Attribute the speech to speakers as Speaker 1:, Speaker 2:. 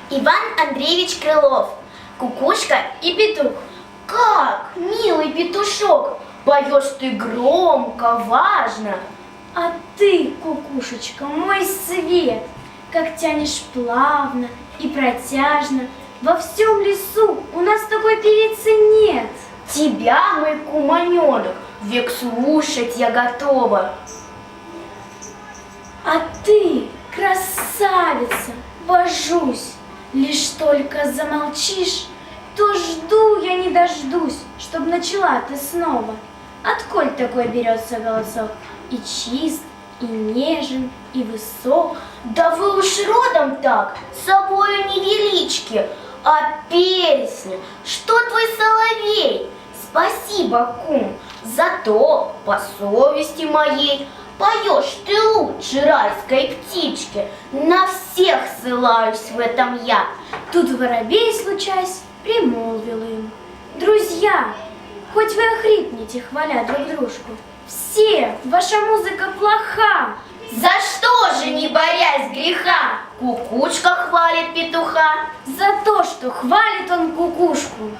Speaker 1: Иван Андреевич Крылов. Кукушка и петух. Как, милый петушок, поешь ты громко, важно.
Speaker 2: А ты, кукушечка, мой свет, как тянешь плавно и протяжно. Во всем лесу у нас такой певицы нет.
Speaker 1: Тебя, мой куманенок, век слушать я готова.
Speaker 2: А ты, красавица, божусь, лишь только замолчишь, то жду я не дождусь, чтоб начала ты снова. Отколь такой берется голосок? И чист, и нежен, и высок.
Speaker 1: Да вы уж родом так, собою невелички, а песня, что твой соловей? Спасибо, кум, зато по совести моей поешь ты лучше райской птички. На всех ссылаюсь в этом я.
Speaker 2: Тут воробей, случаясь, примолвил им: друзья, хоть вы охрипнете, хваля друг дружку, все, ваша музыка плоха.
Speaker 1: За что же, не борясь греха, кукушка хвалит петуха?
Speaker 2: За то, что хвалит он кукушку.